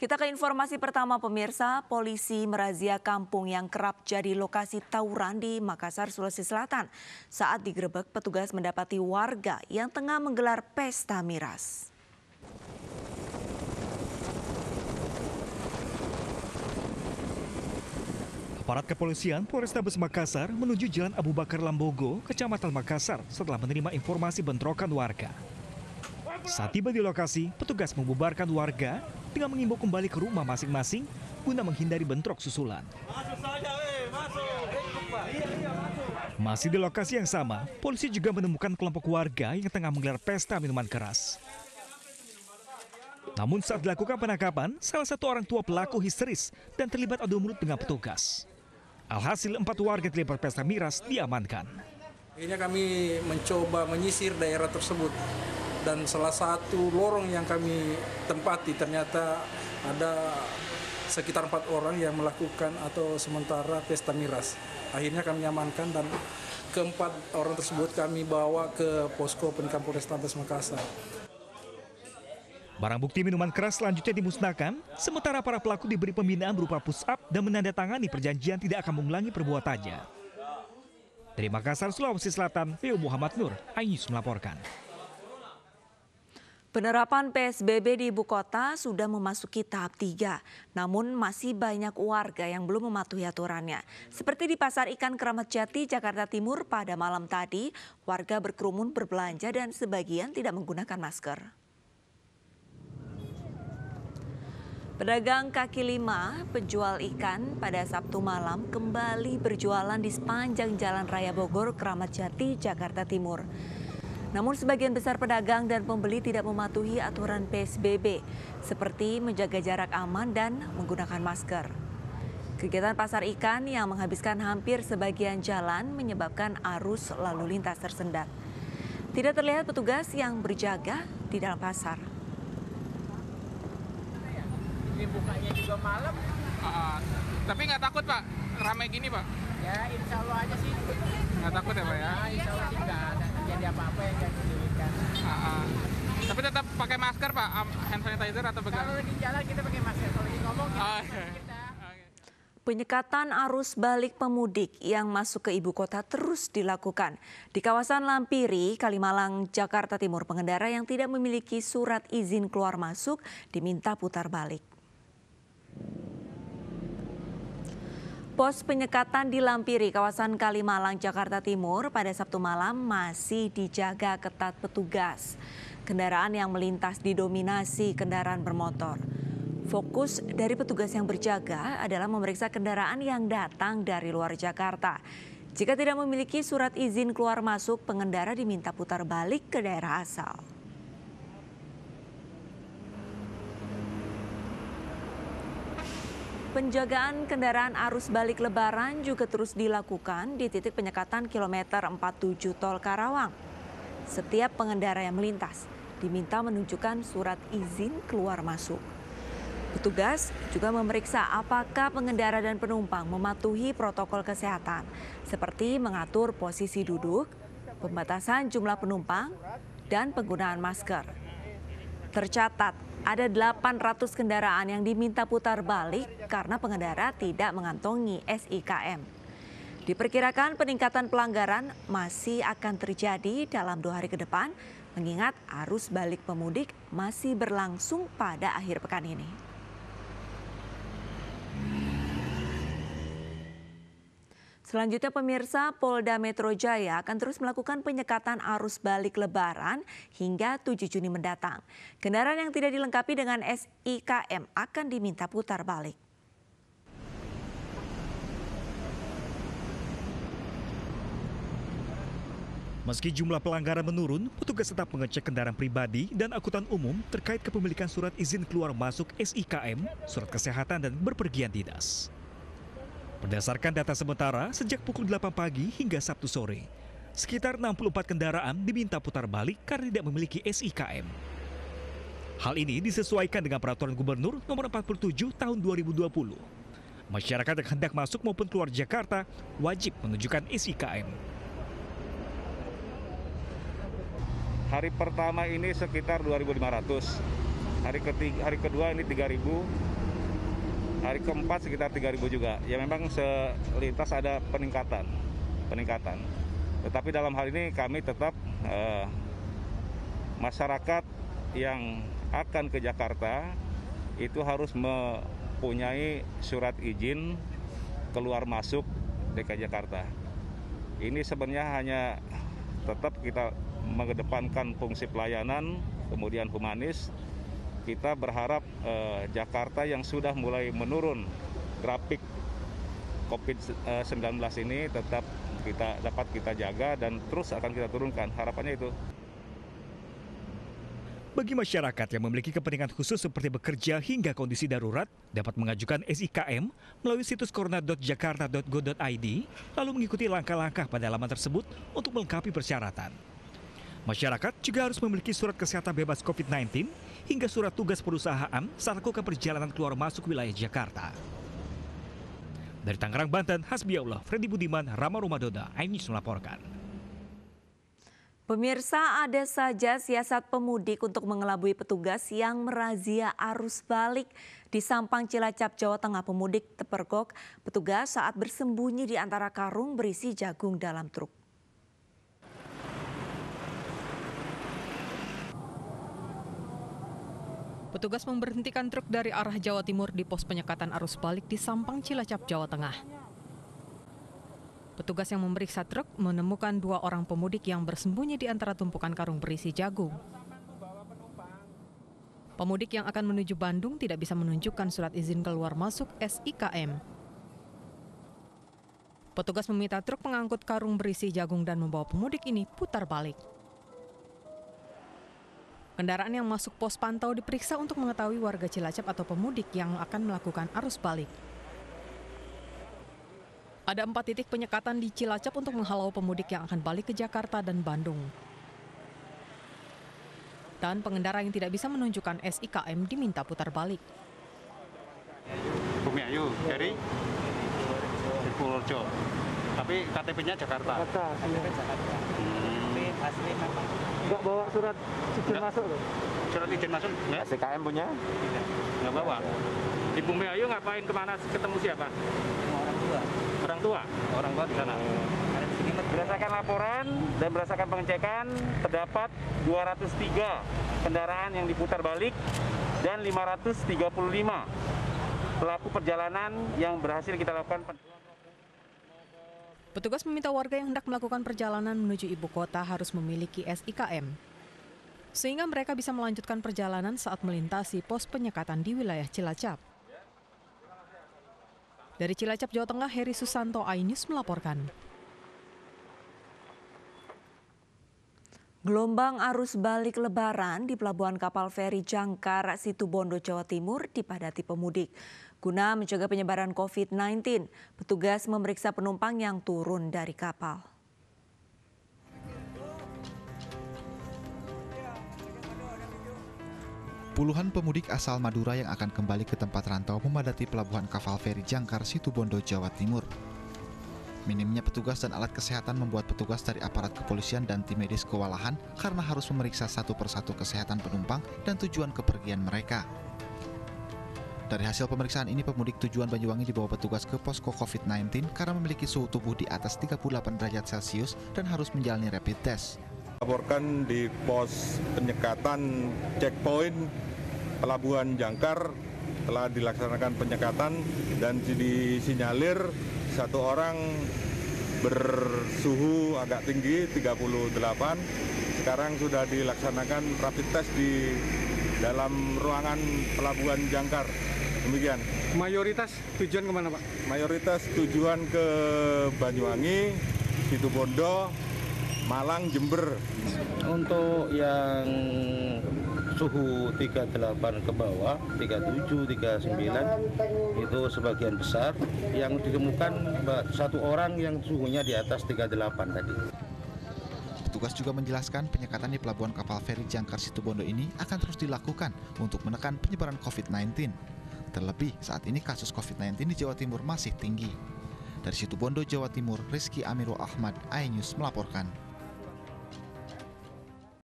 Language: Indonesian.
Kita ke informasi pertama pemirsa, polisi merazia kampung yang kerap jadi lokasi tawuran di Makassar, Sulawesi Selatan. Saat digerebek, petugas mendapati warga yang tengah menggelar pesta miras. Aparat kepolisian Polrestabes Makassar menuju Jalan Abu Bakar Lambogo, Kecamatan Makassar setelah menerima informasi bentrokan warga. Saat tiba di lokasi, petugas membubarkan warga dengan mengimbau kembali ke rumah masing-masing guna menghindari bentrok susulan. Masih di lokasi yang sama, polisi juga menemukan kelompok warga yang tengah menggelar pesta minuman keras. Namun saat dilakukan penangkapan, salah satu orang tua pelaku histeris dan terlibat adu mulut dengan petugas. Alhasil 4 warga terlibat pesta miras diamankan. Akhirnya kami mencoba menyisir daerah tersebut. Dan salah satu lorong yang kami tempati ternyata ada sekitar 4 orang yang melakukan atau sementara pesta miras. Akhirnya kami amankan dan keempat orang tersebut kami bawa ke posko Peningkatan Polrestabes Makassar. Barang bukti minuman keras selanjutnya dimusnahkan, sementara para pelaku diberi pembinaan berupa push-up dan menandatangani perjanjian tidak akan mengulangi perbuatannya. Dari Makassar, Sulawesi Selatan, Theo Muhammad Nur, iNews melaporkan. Penerapan PSBB di ibu kota sudah memasuki tahap 3, namun masih banyak warga yang belum mematuhi aturannya. Seperti di Pasar Ikan Keramat Jati, Jakarta Timur pada malam tadi, warga berkerumun berbelanja dan sebagian tidak menggunakan masker. Pedagang kaki lima, penjual ikan pada Sabtu malam kembali berjualan di sepanjang Jalan Raya Bogor, Keramat Jati, Jakarta Timur. Namun sebagian besar pedagang dan pembeli tidak mematuhi aturan PSBB, seperti menjaga jarak aman dan menggunakan masker. Kegiatan pasar ikan yang menghabiskan hampir sebagian jalan menyebabkan arus lalu lintas tersendat. Tidak terlihat petugas yang berjaga di dalam pasar. Ini bukanya juga malam. Tapi nggak takut Pak, ramai gini Pak? Ya insya Allah aja sih. Nggak takut ya Pak ya? Insya Allah sih nggak ada terjadi apa-apa yang jadi dirikan. Tapi tetap pakai masker Pak, hand sanitizer atau bagaimana? Kalau di jalan kita pakai masker, kalau di ngomong kita. Penyekatan arus balik pemudik yang masuk ke ibu kota terus dilakukan. Di kawasan Lampiri, Kalimalang, Jakarta Timur, pengendara yang tidak memiliki surat izin keluar masuk diminta putar balik. Pos penyekatan di Lampiri, kawasan Kalimalang, Jakarta Timur pada Sabtu malam masih dijaga ketat petugas. Kendaraan yang melintas didominasi kendaraan bermotor. Fokus dari petugas yang berjaga adalah memeriksa kendaraan yang datang dari luar Jakarta. Jika tidak memiliki surat izin keluar masuk, pengendara diminta putar balik ke daerah asal. Penjagaan kendaraan arus balik Lebaran juga terus dilakukan di titik penyekatan kilometer 47 Tol Karawang. Setiap pengendara yang melintas diminta menunjukkan surat izin keluar masuk. Petugas juga memeriksa apakah pengendara dan penumpang mematuhi protokol kesehatan, seperti mengatur posisi duduk, pembatasan jumlah penumpang, dan penggunaan masker. Tercatat ada 800 kendaraan yang diminta putar balik karena pengendara tidak mengantongi SIKM. Diperkirakan peningkatan pelanggaran masih akan terjadi dalam 2 hari ke depan, mengingat arus balik pemudik masih berlangsung pada akhir pekan ini. Selanjutnya pemirsa, Polda Metro Jaya akan terus melakukan penyekatan arus balik Lebaran hingga 7 Juni mendatang. Kendaraan yang tidak dilengkapi dengan SIKM akan diminta putar balik. Meski jumlah pelanggaran menurun, petugas tetap mengecek kendaraan pribadi dan angkutan umum terkait kepemilikan surat izin keluar masuk SIKM, surat kesehatan, dan berpergian dinas. Berdasarkan data sementara, sejak pukul 8 pagi hingga Sabtu sore, sekitar 64 kendaraan diminta putar balik karena tidak memiliki SIKM. Hal ini disesuaikan dengan Peraturan Gubernur Nomor 47 Tahun 2020. Masyarakat yang hendak masuk maupun keluar Jakarta wajib menunjukkan SIKM. Hari pertama ini sekitar 2.500. hari kedua ini 3.000, hari keempat sekitar 3.000 juga. Ya memang selintas ada peningkatan. Tetapi dalam hal ini kami tetap masyarakat yang akan ke Jakarta itu harus mempunyai surat izin keluar masuk DKI Jakarta. Ini sebenarnya hanya tetap kita mengedepankan fungsi pelayanan, kemudian humanis. Kita berharap Jakarta yang sudah mulai menurun grafik COVID-19 ini tetap dapat kita jaga dan terus akan kita turunkan. Harapannya itu. Bagi masyarakat yang memiliki kepentingan khusus seperti bekerja hingga kondisi darurat, dapat mengajukan SIKM melalui situs corona.jakarta.go.id, lalu mengikuti langkah-langkah pada laman tersebut untuk melengkapi persyaratan. Masyarakat juga harus memiliki surat kesehatan bebas COVID-19 hingga surat tugas perusahaan saat melakukan perjalanan keluar masuk wilayah Jakarta. Dari Tangerang, Banten, Hasbiaullah, Freddy Budiman, Rama Rumadoda, iNews melaporkan. Pemirsa, ada saja siasat pemudik untuk mengelabui petugas yang merazia arus balik. Di Sampang Cilacap, Jawa Tengah, pemudik terpergok petugas saat bersembunyi di antara karung berisi jagung dalam truk. Petugas memberhentikan truk dari arah Jawa Timur di pos penyekatan arus balik di Sampang Cilacap, Jawa Tengah. Petugas yang memeriksa truk menemukan 2 orang pemudik yang bersembunyi di antara tumpukan karung berisi jagung. Pemudik yang akan menuju Bandung tidak bisa menunjukkan surat izin keluar masuk SIKM. Petugas meminta truk pengangkut karung berisi jagung dan membawa pemudik ini putar balik. Kendaraan yang masuk pos pantau diperiksa untuk mengetahui warga Cilacap atau pemudik yang akan melakukan arus balik. Ada 4 titik penyekatan di Cilacap untuk menghalau pemudik yang akan balik ke Jakarta dan Bandung. Dan pengendara yang tidak bisa menunjukkan SIKM diminta putar balik. Bumi Ayu dari Purworejo, tapi KTP-nya Jakarta. Asli memang. Nggak bawa surat izin masuk tuh? Surat izin masuk? Ya? SIKM punya? Nggak bawa. Di Bumi Ayu ngapain, kemana, ketemu siapa? Orang tua. Orang tua? Orang tua di sana. Berdasarkan laporan dan berdasarkan pengecekan, terdapat 203 kendaraan yang diputar balik dan 535 pelaku perjalanan yang berhasil kita lakukan. Petugas meminta warga yang hendak melakukan perjalanan menuju ibu kota harus memiliki SIKM, sehingga mereka bisa melanjutkan perjalanan saat melintasi pos penyekatan di wilayah Cilacap. Dari Cilacap, Jawa Tengah, Heri Susanto, iNews melaporkan. Gelombang arus balik Lebaran di Pelabuhan Kapal Feri Jangkar, Situbondo, Jawa Timur dipadati pemudik. Guna mencegah penyebaran COVID-19, petugas memeriksa penumpang yang turun dari kapal. Puluhan pemudik asal Madura yang akan kembali ke tempat rantau memadati Pelabuhan Kapal Feri Jangkar, Situbondo, Jawa Timur. Minimnya petugas dan alat kesehatan membuat petugas dari aparat kepolisian dan tim medis kewalahan karena harus memeriksa satu persatu kesehatan penumpang dan tujuan kepergian mereka. Dari hasil pemeriksaan ini, pemudik tujuan Banyuwangi dibawa petugas ke posko COVID-19 karena memiliki suhu tubuh di atas 38 derajat Celcius dan harus menjalani rapid test. Laporkan di pos penyekatan checkpoint Pelabuhan Jangkar telah dilaksanakan penyekatan dan disinyalir 1 orang bersuhu agak tinggi 38. Sekarang sudah dilaksanakan rapid test di dalam ruangan Pelabuhan Jangkar. Demikian. Mayoritas tujuan kemana, Pak? Mayoritas tujuan ke Banyuwangi, Situbondo, Malang, Jember. Untuk yang suhu 38 ke bawah, 37, 39 itu sebagian besar. Yang ditemukan 1 orang yang suhunya di atas 38 tadi. Petugas juga menjelaskan penyekatan di Pelabuhan Kapal Feri Jangkar Situbondo ini akan terus dilakukan untuk menekan penyebaran COVID-19. Terlebih saat ini kasus COVID-19 di Jawa Timur masih tinggi. Dari Situbondo, Jawa Timur, Rizky Amirul Ahmad, iNews melaporkan.